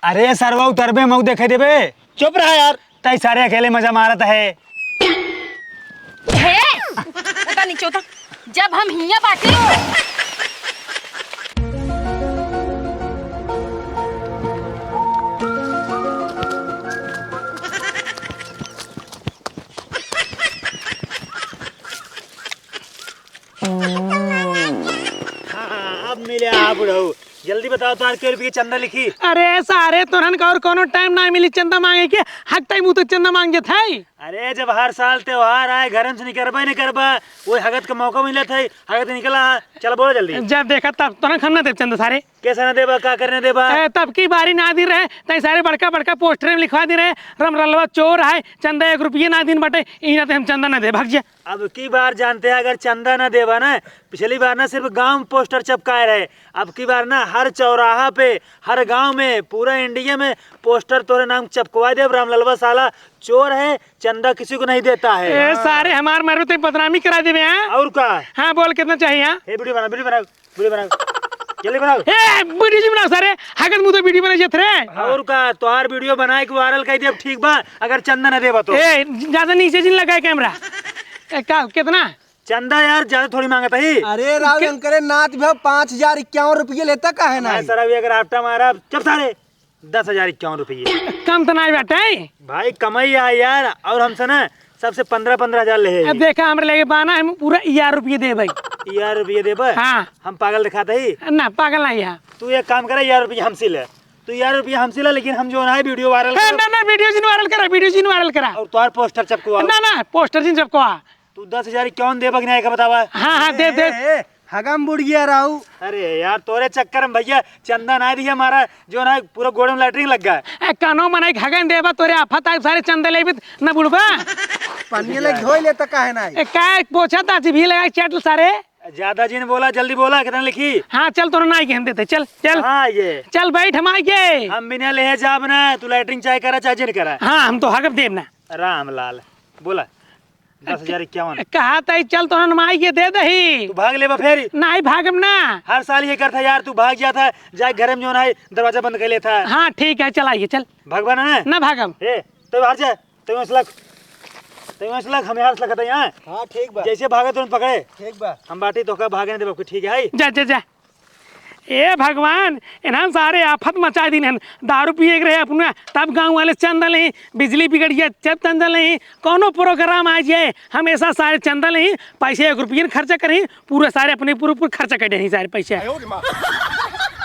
अरे सरवा उतरबे मऊ देखे देबे। चुप रहा यार। तई सारे अकेले मजा मारत है। उतर नीचे उतर। जब हम हिया बाटे अब मिले आप बुढ़ऊ, जल्दी बताओ तो के रुपये चंदा लिखी। अरे सारे तुरंत का और कोनो टाइम ना मिली चंदा मांगे के हक टाइम तो चंदा मांग जे थे। अरे जब हर साल त्योहार आए घर से निकलबा नहीं करबा, वो हगत का मौका मिला था, हगत निकला। चल बोलो जल्दी। जब देखा तब तुरंत हम ना दे चंदा सारे। कैसा ना देबा, का करने देबा? तब की बारी ना दी रहे तई सारे बड़का बड़का पोस्टर में लिखवा दी रहे रम रलवा चोर है चंदा 1 रुपये ना दिन बटे इना ते हम चंदा ना दे भाग जा। अब की बार जानते हैं अगर चंदा ना देबा ना, पिछली बार ना सिर्फ गांव में पोस्टर चिपकाए रहे, अब की बार ना हर चौराहा पे हर गांव में पूरा इंडिया में पोस्टर तोरे नाम चिपकवा दे। रामललवा साला चोर है, चंदा किसी को नहीं देता है। सारे हमार मरबे ते बदनामी करा देबे। और का? हाँ बोल कितना चाहिए? वीडियो बना, वीडियो बनाओ, वीडियो बनाओ, जल्दी बनाओ। वीडियो जी बनाओ सारे हगत मुंह तो वीडियो बना जे थे। और का तोहार वीडियो बनाए के वायरल कर दे। अब ठीक बा, अगर चंदा न देबा तो ज्यादा नीचे जिन लगाए कैमरा। का कितना चंदा यार? ज्यादा थोड़ी मांगता ही। अरे राव करे नाथ भाव 5051 रुपये लेता का है ना सर अभी अगर आफ्टा मारा चुप सारे 10,051 रुपये कम तो नहीं बैठे भाई, कमाई है यार। और हमसे ना सबसे 15-15 हजार ले। अब देखा हमारे लेके बाना हम पूरा 1000 रुपये दे भाई। 1000 रुपये दे भाई? हाँ। हम पागल दिखाते ही ना पागल नहीं है। तू एक काम करे, 1000 रुपये हमसे ले। तू 1000 रुपये हमसे ले, लेकिन हम जो है वीडियो वायरल ना वीडियो जिन वायरल करा, वीडियो जिन वायरल करा। और तुम्हारे पोस्टर चपकवा। ना पोस्टर जिन चपकवा। तू 10,000 क्यों दे बगने का बतावा? हाँ दे हगम बुड़ गया राहु। अरे यार तोरे चक्कर में भैया चंदा ना दी हमारा जो ना पूरा गोड़े में लैटरिन लग गया। कानो मनाई हगन देबा तोरे आफत आए सारे चंदे लेबे न बुड़बा। पन्नी ले धोई लेता का है ना काय पोछा ताची भी लगा चैटल सारे। ज्यादा जी ने बोला, जल्दी बोला कितना लिखी? हाँ चल तो ना हम देते। चल चल हाँ ये चल बैठ हम आइए। हम बिना ले जाब ना, तू लैटरिन चाहे करा चाहे जिन करा। हाँ हम तो हगब देब ना। रामलाल बोला 10,051 कहा तई चल तो हम आइए दे दही। तू भाग लेबा फिर? नहीं भागम ना। हर साल ये करता यार, तू भाग जाता जाए घर में जो ना दरवाजा बंद कर लेता। हाँ ठीक है चल आइए चल। भगवान है ना भागम। तो बाहर जा, तो लग हम यहाँ से लगता यहाँ। हाँ ठीक बा, जैसे भागे तुरंत पकड़े। ठीक बा। हम बाटी तो का भागने दे बापू, ठीक है? जा जा जा। ए भगवान इन्हां सारे आफत मचा दिन हन। दारू पिए के रहे अपना तब गांव वाले चंदा नहीं, बिजली बिगड़ गया जब चंदा नहीं, कोनो प्रोग्राम आ जाए हमेशा सारे चंदा नहीं, पैसे 1 रुपये खर्चा करें पूरे सारे अपने पूरे खर्चा कर दे सारे पैसे।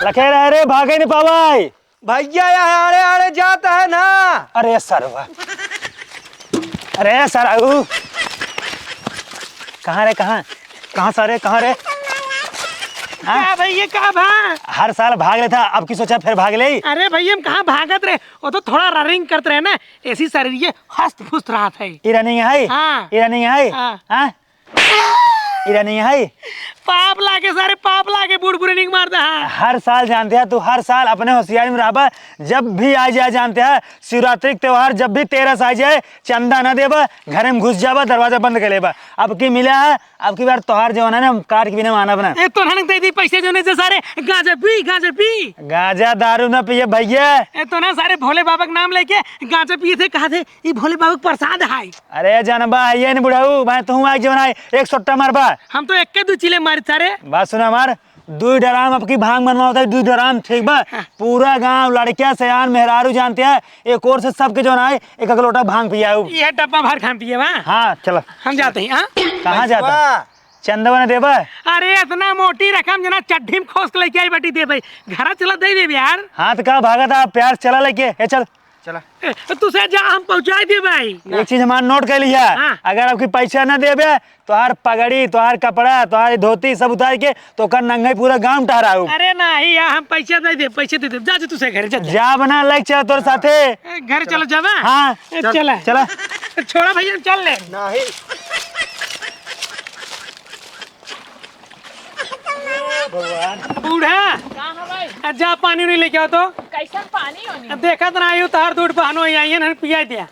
लखे रह रे भागे नहीं पावाई भैया आड़े आड़े जाता है ना। अरे सरवा, अरे सर कहाँ रे, कहाँ सारे कहाँ रे? हाँ भैया कहाँ भा? हर साल भाग लेता, अब की सोचा फिर भाग ले? अरे भैया हम कहाँ भागत रहे, वो तो थोड़ा रनिंग करते रहे ना, ऐसी शरीर ये हस्त फुस्त रहा था। ये रनिंग है? हाँ। ये रनिंग है? हाँ। ये रनिंग है? पाप लाके सारे पाप लाके बूढ़ रनिंग मारता है। हर साल जानते हैं तू, हर साल अपने होशियारी में रहा। जब भी आ जाए जानते हैं शिवरात्रि त्योहार जब भी 13 आ जाए चंदा न देबा, घर में घुस जाबा, दरवाजा बंद कर लेबा। अब की मिला है, अब की बार त्योहार जो है ना काट के बिना माना बना। तो दे दी पैसे जो ने सारे गांजा पी गांजा दारू न पिए भैया। तो ना सारे भोले बाबा का नाम लेके गांजा पिए थे, कहा थे ये भोले बाबा का प्रसाद है। अरे जानबा ये नहीं बुढ़ाऊ, मैं तू आज जो है 1 सोट्टा मारबा। हम तो 1 चिले मारे सारे। बात सुना मार, 2 ड्राम अब की भांग बनवा होता है, 2 ड्राम ठीक बा। पूरा गांव लड़कियां सयान मेहरारू जानते हैं, एक और से सबके जो ना 1 लोटा भांग पिया। ये डब्बा भर खान पिए वहाँ। हाँ चलो हम जाते हैं। कहाँ जाता? चंदवा ने देबा? अरे इतना मोटी रकम जना चड्ढी में खोस के लेके आई बेटी दे भाई, घर चला दे यार। हाँ तो कहाँ भागा था, प्यार चला लेके चल चला। तुझे जा हम पहुँचा दे भाई। एक चीज हमारा नोट कर लिया। हाँ। अगर आपकी पैसा न देबे तो हर पगड़ी, तो हर कपड़ा, तो हर धोती सब उतार के तो कर नंगे पूरा गांव ठहराऊ। अरे नहीं यार हम पैसे दे दे जा तुझे घर जा बना लाइक चल तोर साथे घर चलो जावा। हाँ चला चला छोड़ा भैया चल ले। नहीं बूढ़ा जा पानी नहीं लेके आओ तो। कैसा पानी होनी? देखा तो ना तार दूध बहनो आई पिया दिया।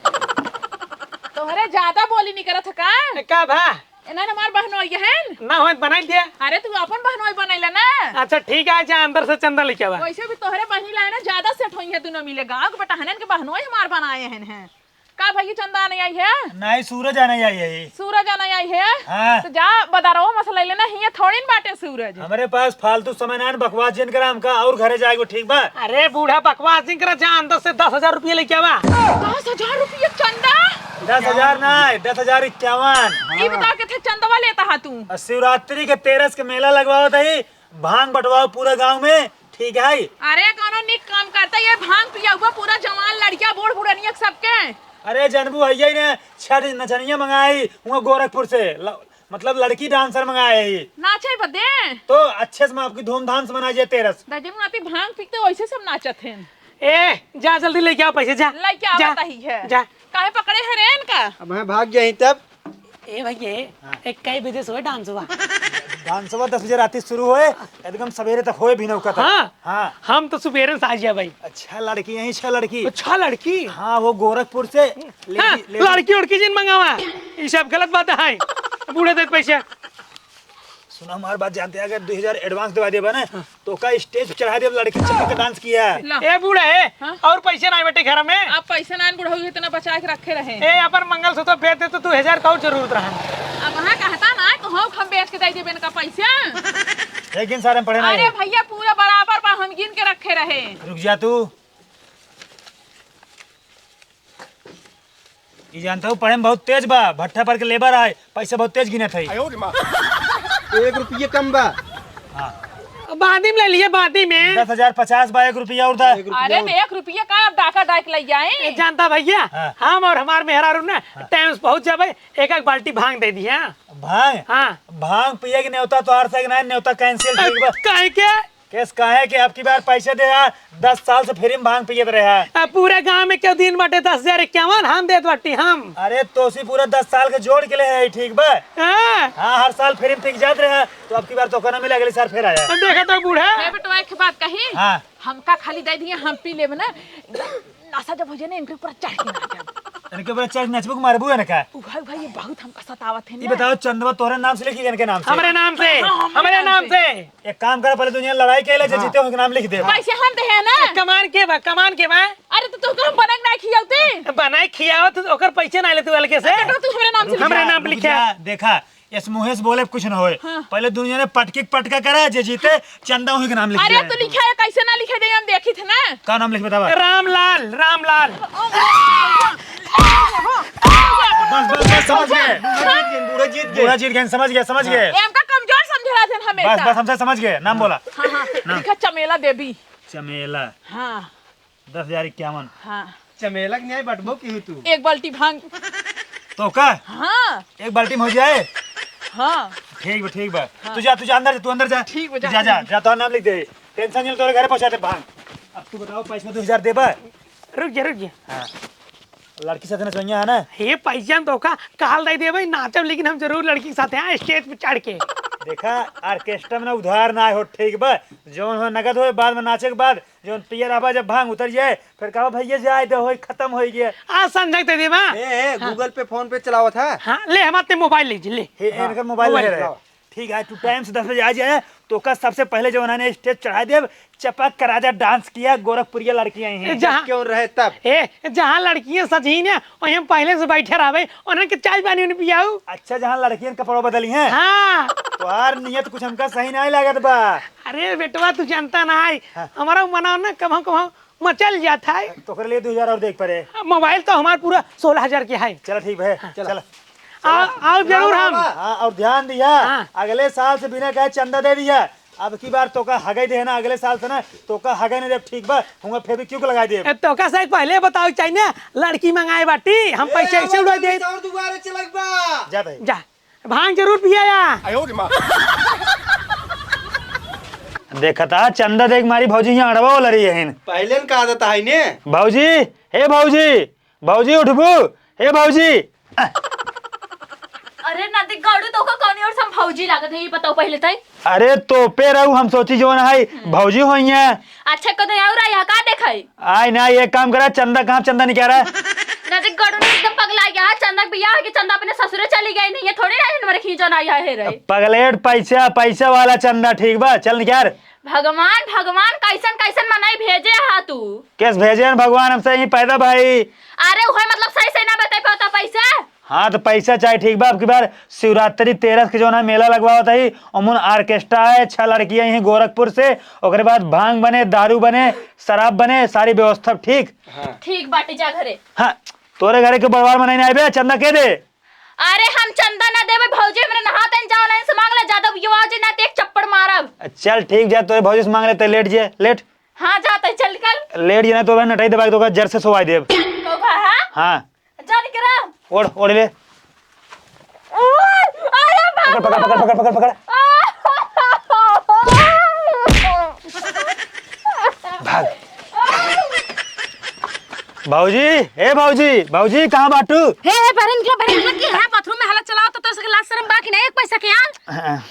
तोहरे ज्यादा बोली नहीं करत का? का भा ना हमार बहनोई है ना हो बनाई दिया। अरे तू अपन बहनोई बनैला ना। अच्छा ठीक है, जा अंदर से चंदा लेके आवा। वैसे भी तोहरे बहनी लाए ना ज्यादा सेट होई है, तू न मिले गांव के बेटा हनन के बहनोई हमार बनाए हैं। का भाई चंदा नहीं आई है? नहीं सूरज आने आई है। सूरज नहीं आई है? हाँ। तो जा बदारो मसला लेना हिया थोड़ी न बाटे सूरज। हमारे पास फालतू समय ना बकवास जिन करा हमका और घरे जाएगो ठीक बा। अरे बूढ़ा बकवास नहीं करा, जा अंदर से 10,000 रुपया लेके आवा। 10,000 रुपया चंदा? 10,000 ना 10,051। ये बता के थे चंदवा लेता है तू? शिवरात्रि के 13 के मेला लगवाओ था, भांग बंटवाओ पूरा गांव में, ठीक है? अरे कोनो निक काम करता ये भांग पिया हुआ पूरा जवान लड़कियां बूढ़ बुढ़निया सबके। अरे जनबू भैया ने 6 नचनिया मंगाई वहाँ गोरखपुर से, मतलब लड़की डांसर मंगाए ही। नाचे बदे तो अच्छे से आपकी धूमधाम से मनाइए 13। दादी नाती भांग पीते वैसे सब नाचत हैं। ए जा जल्दी लेके आओ पैसे, जा लेके आवता ही है। जा। काहे पकड़े हैं रेन का? अब मैं भाग गई तब। ए भैया एक कई बजे से डांस हुआ? डांस 10 बजे रात शुरू हुए, एकदम सवेरे तक होए भी नौका तक। हाँ हाँ। हम तो सुबेरे से आ गया भाई। अच्छा लड़की यही 6 लड़की। अच्छा लड़की? हाँ वो गोरखपुर से हाँ, लड़की उड़की जिन मंगावा, ये सब गलत बात है। बूढ़े दे पैसे। सुना हमारी बात जानते हैं, अगर 2,000 एडवांस दवा देबा ना तो का स्टेज चढ़ा दे, लड़की चल के डांस किया है। ला। ए बूढ़े हाँ? और पैसे ना बेटे घर में। आप पैसे नान बुढ़ऊ इतना बचा के रखे रहे। ए अपन मंगलसूत्र फेर दे तो 2,000 का और जरूरत रहा। अब वहाँ कहता ना तो हम बेच के दे देबे इनका पैसा। लेकिन सारे हम पढ़े ना। अरे भैया पूरा बराबर पर हम गिन के रखे रहे। रुक जा तू, ये जानता हूँ पढ़े में बहुत तेज बा, भट्ठा पर के लेबर आए, पैसा बहुत तेज गिने थे। 1 रुपये कम बा। बादी में ले लिए, बादी में 10,050 बा, 1 रुपया और था। अरे 1 रुपया का अब डाका डाक ले जाए। जानता भैया हाँ। हम और हमार मेहरारू ना टाइम से पहुंच जाए, एक बाल्टी भांग दे दिया। भांग? हाँ। भांग पिए के न्योता तो हार से न्योता कैंसिल ठीक बा। काहे के? केस काहे कि आपकी बार पैसे दे यार, 10 साल से फ्री में भांग पिए रहा। पूरे गांव में क्यों दिन बटे 10,051 हम देत बाटी हम। अरे तो उसी पूरा 10 साल के जोड़ के ले है ठीक बा। हाँ। हाँ हर साल फ्री में पिक जात रहा, तो आपकी बार तो कहना मिला, अगले साल फिर आया। देखा तो बूढ़ा। ए बेटवा एक बात कही। हाँ। हमका खाली दे दिए, हम पी लेब ना, नासा जब हो जाए ना इनके ऊपर चढ़ के नाचब। इनके ऊपर चढ़ नचबू के मारबू है ना का? भाई भाई ये बहुत हमका सतावत है ये ना। बताओ चंदवा तोरे नाम से लिखी इनके नाम से? हमारे नाम से। हाँ, हमारे नाम से। एक काम कर, पहले दुनिया लड़ाई के लिए जीते हो नाम लिख दे। पैसे हम दे है ना। कमान के बा, कमान के बा। अरे तो तू हम बनक ना खियावते। बनाई खियाओ तो ओकर पैसे ना ले तू अलगे से। तू हमरे नाम से हमरे नाम पे रुक लिखा। जा, देखा इस मुँह से बोले कुछ ना होए। पहले दुनिया ने पटकी पटका करा, जे जीते चंदा वही के नाम लिख अरे दिया। तू लिखा है कैसे ना लिखे दे, हम देखी थे ना। का नाम लिख बतावा? रामलाल, रामलाल। बस बस बस समझ गए, पूरा जीत गए। पूरा जीत गए, समझ गए समझ गए। ये हमका कमजोर समझला थे हमेशा। बस बस हमसे समझ गए, नाम बोला। हाँ हाँ लिखा चमेला देवी। चमेला। हाँ 10,051। हाँ चमेलक न्याय बटबो की तू। एक बाल्टी भांग। तो का हाँ एक बाल्टी में हो जाए? हाँ ठीक बा ठीक बा। तू जा अंदर जा, तू अंदर जा। ठीक बा, जा जा। जा जा, तो नाम लिख दे, टेंशन नहीं, तोरे घरे पहुंचा दे भांग। अब तू बताओ पैसा 2,000 देबा? रुक जा रुक जा। हाँ लड़की साथ नचवैया है ना? हे पैसा तो का काल दे दे भाई, नाचब लेकिन हम जरूर लड़की के साथ यहाँ स्टेज पे चढ़ के। देखा ऑर्केस्ट्रा में ना उधार ना हो ठीक बा, जौन हो नगद हो, बाद में नाचे के बाद जौन पियर आबा जब भांग उतर जाए फिर कहो भैया जाए दे, होई खत्म हो गया। आज संजय दे दे बा। ए गूगल पे फोन पे चलावा था। हाँ ले हमारे मोबाइल लीजिए ले। इनका मोबाइल मोबाइल लगे रहे। ठीक है तू टाइम से 10 बजे आ जाए, तो का सबसे पहले जो उन्होंने स्टेज चढ़ा दे, चपक कर राजा डांस किया, गोरखपुरिया लड़कियां ही हैं। जहाँ क्यों रहे तब? ए जहाँ लड़कियां सजी ना वहीं हम पहले से बैठे रहे, उन्हें के चाय पानी उन्हें पियाऊ। अच्छा जहाँ लड़कियां कपड़ों बदली हैं। हाँ। तो यार नियत कुछ हमका सही नहीं लागत बा। अरे बेटवा तू जानता ना है, हमारा मनाओ ना कम कम मचल जाता है। तो कर लिए 2,000 और देख पड़े। मोबाइल तो हमारा पूरा 16,000 के है। चलो ठीक है चल। आओ जरूर हम। हाँ और ध्यान दिया, हाँ। अगले साल से बिना कहे चंदा दे दिया। अब की बार तो का हगाई दे ना, अगले साल से ना तो का हगाई नहीं दे ठीक बा, होंगे फिर भी क्यों लगा दे। तो का सही पहले बताओ चाहिए ना, लड़की मंगाए बाटी हम पैसे ऐसे उड़ा दे। और दोबारा चलक बा। जा भाई जा भांग जरूर पिया या। देखा था चंदा देख मारी भौजी यहाँ अड़वा लड़ी है। पहले न कहा था ने भौजी हे भौजी, भौजी उठबू, हे भौजी। अरे नाती गाड़ू तो का कौन और सम भौजी लागत है, ये बताओ पहले तई। अरे तो पे रहू, हम सोची जो है भौजी हो अच्छा कदे और यहाँ का देखै? आय ना, ये काम करा, चंदा कहाँ चंदा नहीं कह रहा है। नाती गड़ू ने एकदम पगला गया। चंदा के बियाह के चंदा अपने ससुरे चली गई नहीं है, थोड़ी ना हमारे खींचन आई है रे। पगलेट पैसा पैसा वाला चंदा ठीक बा, चल यार। भगवान भगवान कैसन कैसन मनाई भेजे हा तू। कैसे भेजे भगवान हमसे यही पैदा भाई। अरे वही मतलब सही से ना बता पाता पैसा। हाँ तो पैसा चाहिए ठीक बा। अब की बार शिवरात्रि 13 के जो ना मेला लगवा होता ही, अमुन ऑर्केस्ट्रा है, 6 लड़कियां यही गोरखपुर से, ओकरे बाद भांग बने, दारू बने, शराब बने, सारी व्यवस्था ठीक। ठीक बाटे जा घरे। हाँ तोरे घरे के बड़वार मनाई आए बे, चंदा के दे। अरे हम चंदा ना देवे भौजी, मेरे नहाते जाओ नहीं से मांगला ज्यादा युवा जी ना एक चप्पड़ मारब। चल ठीक जा, तोरे भौजी से मांग लेते, लेट जे लेट। हां जाते चल कल लेट जे ना तो नटाई दबा तो जर से सोवाई देब। कौवा हां हाँ जा निकरा। ओढ़ ओढ़ ले। अरे पकड़ पकड़ पकड़ पकड़ पकड़ पकड़ भाग। भाऊजी, ए भाऊजी, भाऊजी कहाँ बाटू? हे बहन की है बाथरूम में हालत चलाओ तो इसके लाज शर्म बाकी नहीं एक पैसा के यार।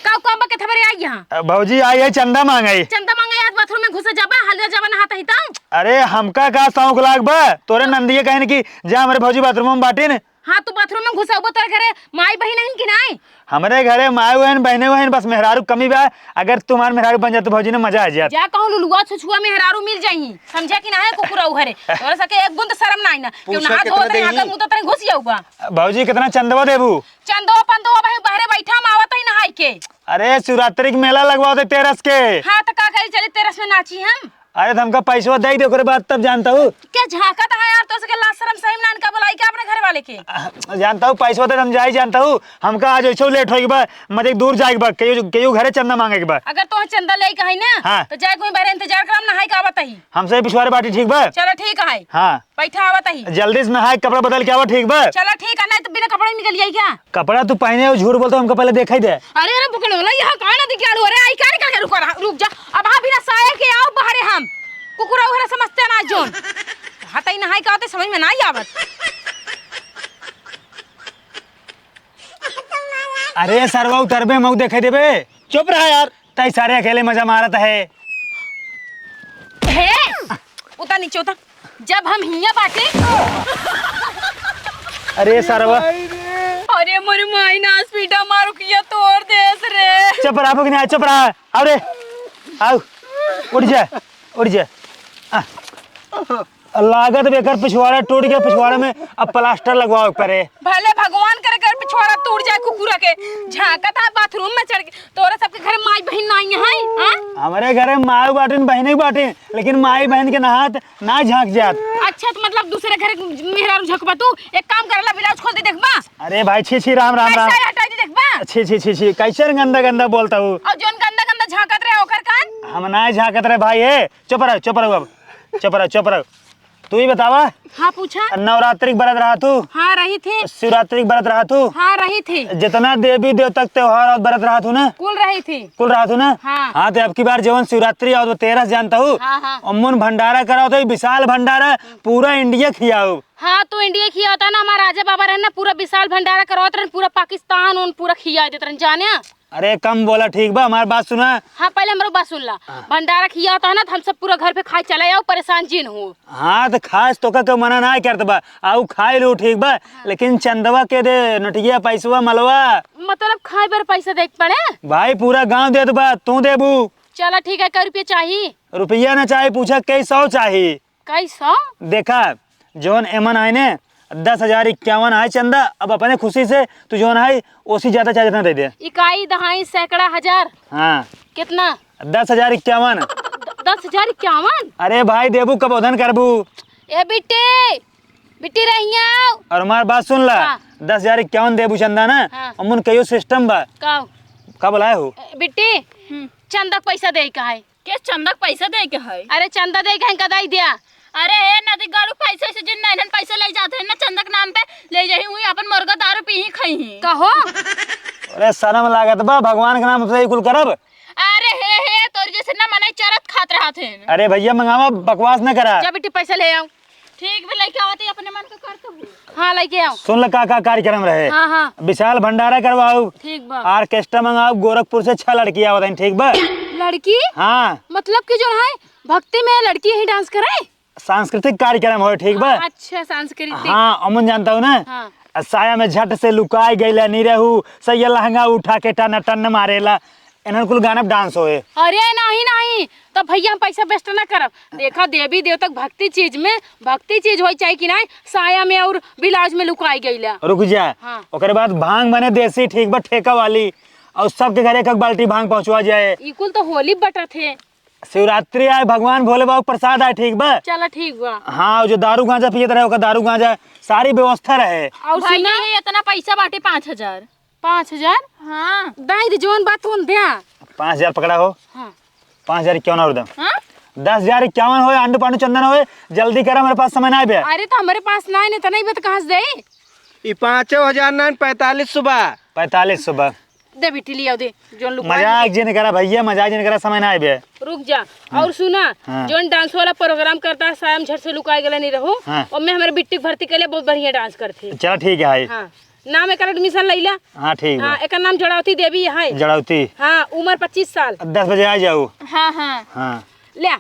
का काम बके थबरे आई यहां। भाऊजी आई है चंदा मांगाई। चंदा मांगे आज बाथरूम में घुसे जाबा हल्ला जाबा नहाता ही ता। अरे हमका का सौंक लाग बा, तोरे नंदिये कहन की जा हमारे भौजी बाथरूम में बाटिन। हाँ तू बाथरूम में घुसा उबो तोरे घरे माई बहन है कि नहीं। हमारे घरे माए हुए बहने हुए बस मेहरारू कमी बा। अगर तुम्हार मेहरारू बन जाए तो भौजी ने मजा आ जाए। जा कहूं लुलुआ छुछुआ में हेरारू मिल जाई, समझा कि ना है कुकुरा घरे तोरे सके एक बूंद शर्म नहीं ना क्यों ना धो दे हाथ मुंह तो तरे घुस जाऊगा। भौजी कितना चंदवा देबू? चंदो पंदो भाई बहरे बैठा हम आवत ही नहाई के। अरे शिवरात्रि के मेला लगवा दे 13 के। हां तो का करी चली 13 में नाची हम। अरे हमका पैसा दे दे, ओकरे बाद तब जानता हूँ। क्या झाकत है यार तो सके लाज शर्म सही नान का बुलाई के अपने घर वाले के। जानता हूँ पैसा दे हम जाई जानता हूँ। हमका आज ऐसो लेट होई बा, मजे दूर जाए बा, केयू घरे चंदा मांगे के बा। अगर तो चंदा ले कहीं ना हाँ। तो जाए कोई बहरे इंतजार करम नहाई का आवत ही। हमसे पिछवाड़े बाटी ठीक बा। चलो ठीक है हाँ बैठा आवत ही। जल्दी से नहाए कपड़ा बदल के आवा ठीक बा। चलो ठीक है नहीं तो बिना कपड़े निकल जाई क्या। कपड़ा तू पहने हो झूठ बोलता हमको पहले देखा ही दे। अरे अरे बुकड़ वाला यहाँ कहाँ ना दिखलाड़ू। अरे आई क्या निकल के रुक जा अब हाँ बिना साये के आओ बाहरे हम कुकुरा उहरा समझते ना जोन हाथ ही नहाई का होते समझ में नहीं आवत। अरे सरवा उतरबे मऊ देखे देबे। चुप रहा यार, तई सारे अकेले मजा मारत है। हे उता नीचे उता जब हम हिया बाटे। अरे सरवा अरे मोरे माई ना स्पीडा मारो किया तोड़ देस रे। चुप रहा कि नहीं, चुप रहा। आओ रे आओ, उठ जा उठ जा। लागत बेकर पिछवाड़ा टूट गया, पिछवाड़े में अब प्लास्टर लगवाओ पड़े। भले भगवान करे कर पिछवाड़ा टूट जाए कुकुरा के झांकत है बाथरूम में चढ़ के। तोरा सबके घर माई बहन नहीं है हां। हमारे घरे माई बाटिन बहने बाटिन, लेकिन माई बहन के नहात ना झांक जात। अच्छा तो मतलब दूसरे घर मेहरारू झकबा तू एक काम करला ब्लाउज खोल दे देखबा। अरे भाई छी छी राम राम राम। कैसे हटा दे देखबा। छी छी छी छी कैसे गंदा गंदा बोलता हूँ। और जोन गंदा गंदा झांकत रहे ओकर कान। हम ना झांकत रहे भाई। है चुप रहो चुप रहो अब, चुप रहो चुप रहो। तू ही बतावा। हाँ पूछा। नवरात्रि के व्रत रहा तू? हाँ रही थी। शिवरात्रि के व्रत रहा तू? हाँ रही थी। जितना देवी देवता त्योहार और व्रत रहा तू ना कुल रही थी। कुल रहा तू ना। हाँ तो अब की बार जवन शिवरात्रि और वो 13 जानता हूँ। हाँ। अम्मुन भंडारा कराओ तो विशाल भंडारा पूरा इंडिया खियाओ। हाँ तो इंडिया खिया होता ना हमारा राजा बाबा रहना पूरा विशाल भंडारा करवाते रहन पूरा पाकिस्तान उन पूरा खिया देते रहन जाने। अरे कम बोला ठीक बा, हमारी बात सुना। हाँ पहले हमारी बात सुन ला। भंडारा खिया होता है ना तो हम सब पूरा घर पे खाए चले आओ परेशान जिन हो। हाँ तो खास तो का मना ना करते बा, आओ खाए लो ठीक बा। लेकिन चंदवा के दे नटिया पैसवा मलवा। मतलब खाए बर पैसा देख पड़े भाई पूरा गांव दे बा, तू देबू। चला ठीक है। कै रुपया चाहिए? रुपया ना चाहिए, पूछा कई 100 चाहिए। कई 100? देखा जोन एमन आए ने 10,051 आए चंदा। अब अपने खुशी से तू जोन है उसी ज्यादा चाहे जितना दे दे। इकाई दहाई सैकड़ा हजार। हाँ कितना? 10,051। 10,051? अरे भाई देबू कब उधन करबू। ए बिट्टी बिट्टी रहिया और हमारी बात सुन ला। हाँ। 10,051 देबू चंदा ना। हाँ। अमुन कयो सिस्टम बा। कब लाए हो बिट्टी चंदा पैसा दे का है। के चंदा पैसा दे के है? अरे चंदा दे के कदाई दिया। अरे हे नदी गाड़ू पैसे से जिन नैनन पैसा ले जाते हैं ना चंदा के नाम पे ले जाही हुई अपन मुर्गा दारू पी ही खाई ही कहो। अरे शर्म लागत बा, भगवान के नाम से कुल करब। अरे हे तोर जैसे ना मने चरत खात रहा थे। अरे भैया मंगावा, बकवास न करा। जा बेटी पैसा ले आओ। ठीक भी लेके आते अपने मन का कर तो। हाँ लेके आओ। सुन ल का कार्यक्रम रहे। हाँ। विशाल भंडारा करवाओ, ठीक बा। ऑर्केस्ट्रा मंगाओ, गोरखपुर से 6 लड़कियां आवत ठीक बा। लड़की? हाँ मतलब कि जो है भक्ति में लड़की ही डांस करे। सांस्कृतिक कार्यक्रम हो ठीक बा। अच्छा सांस्कृतिक। हाँ अमन जानता हूँ ना। हाँ। साया में झट से लुकाई गईला नी रहू सही लहंगा उठा के टन टन मारेला एनन कुल गाना पे डांस होए। अरे नहीं तो भैया हम पैसा वेस्ट ना करब। देखा देवी देवता भक्ति चीज में भक्ति चीज होई चाहिए कि नहीं, साया में और ब्लाउज में लुकाई गईला। रुक जा। हाँ। ओकरे बाद भांग बने देसी ठीक बा ठेका वाली और सबके घरे एक बाल्टी भांग पहुंचवा जाए। ई कुल तो होली बटर थे। शिवरात्रि आए भगवान भोले बाबा प्रसाद आए ठीक बा। चलो ठीक बा। हाँ जो दारू गांजा पियत रहे ओकर दारू गांजा सारी व्यवस्था रहे। और सुना इतना पैसा बाटे 5000। 5000? हाँ दाई दे जोन बात होन दे। 5000 पकड़ा हो। हाँ 5000 51 और दम। हाँ 10,051 हो अंडू पांडू चंदन होए जल्दी करा मेरे पास समय ना बे। अरे तो हमारे पास ना है तो नहीं बत कहां से दे। ये 5,000 ना 45 सुबह 45 सुबह। दे बेटी लिया दे जोन लुका। मजाक जिन करा भैया मजाक जिन करा समय ना बे। रुक जा। और सुना हाँ। जोन डांस वाला प्रोग्राम करता है शाम झट से लुकाए गला नहीं रहो। हाँ। और मैं हमारे बिट्टी भर्ती के लिए बहुत बढ़िया डांस करती। चलो ठीक है हाय। हाँ नाम एकर एडमिशन लैला। हाँ ठीक हाँ है। एकर नाम जड़ावती देवी है। जड़ौती। हाँ उम्र 25 साल। 10 बजे आ जाओ। हाँ हाँ हाँ ले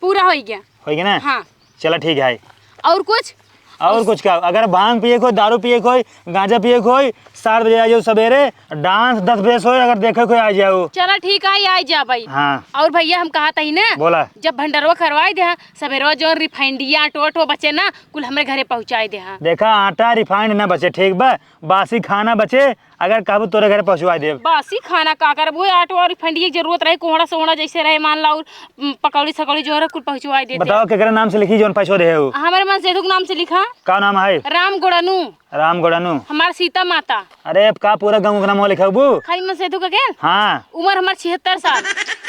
पूरा हो गया। होगी ना। हाँ चलो ठीक है। और कुछ और कुछ क्या अगर भांग पिए कोई दारू पिए कोई गांजा पिए कोई 7 बजे आ जाओ सवेरे डांस 10 बजे सोए अगर देखे कोई आ जाओ। चला ठीक है आई जा भाई। हाँ और भैया हम कहा ही ना बोला। जब भंडारवा करवाए दे सवेरे जो रिफाइंडिया टोटो बचे ना कुल हमारे घरे पहुँचाए दे। देखा आटा रिफाइंड ना बचे ठीक बा बासी खाना बचे अगर कहबो तोरे घर पहुंचवा दे। बासी खाना का कर वो आटो और रिफाइंडिया की जरूरत रहे कोहड़ा सोहड़ा जैसे रहे मान ला और पकौड़ी सकौड़ी जो है कुल पहुँचवाए देते। बताओ केकरा नाम से लिखी जोन पैसो दे हो। हमारे मन सेतु के नाम से लिखा। का नाम है। राम गोड़ानू राम गोड़ानू। हमार सीता माता। अरे अब का पूरा गाँव का नाम लिखबू। खाली मन सेतु का क्या हाँ उम्र हमार 76 साल।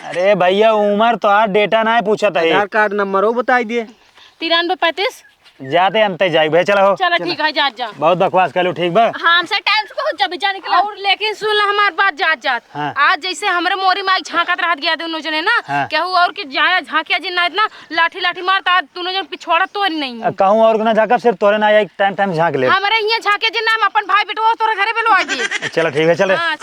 अरे भैया उम्र तो आज डेटा ना पूछा था आधार कार्ड नंबर वो बताई दिए। 9335। जाते अंत जाए भैया चलो। चलो ठीक है जात जा। बहुत बकवास कर लो ठीक बा। हाँ हमसे टाइम से पहुंच जा जाने के लिए। और लेकिन सुन ला हमार बात जात जात। हाँ। आज जैसे हमारे मोरी माइक झांकत रहत गया दोनों जने ना। हाँ। क्या हुआ और कि जाया झांकिया जिन्ना इतना लाठी लाठी मारता दोनों जन पिछोड़ा तो नहीं है। कहूँ और ना झाँकब सिर्फ तोरे ना एक टाइम टाइम झाँक ले। हमारे यहाँ झांकिया जिन्ना हम अपन भाई बेटो तोरा घरे पे लो आ दिए। चलो ठीक है चले। हाँ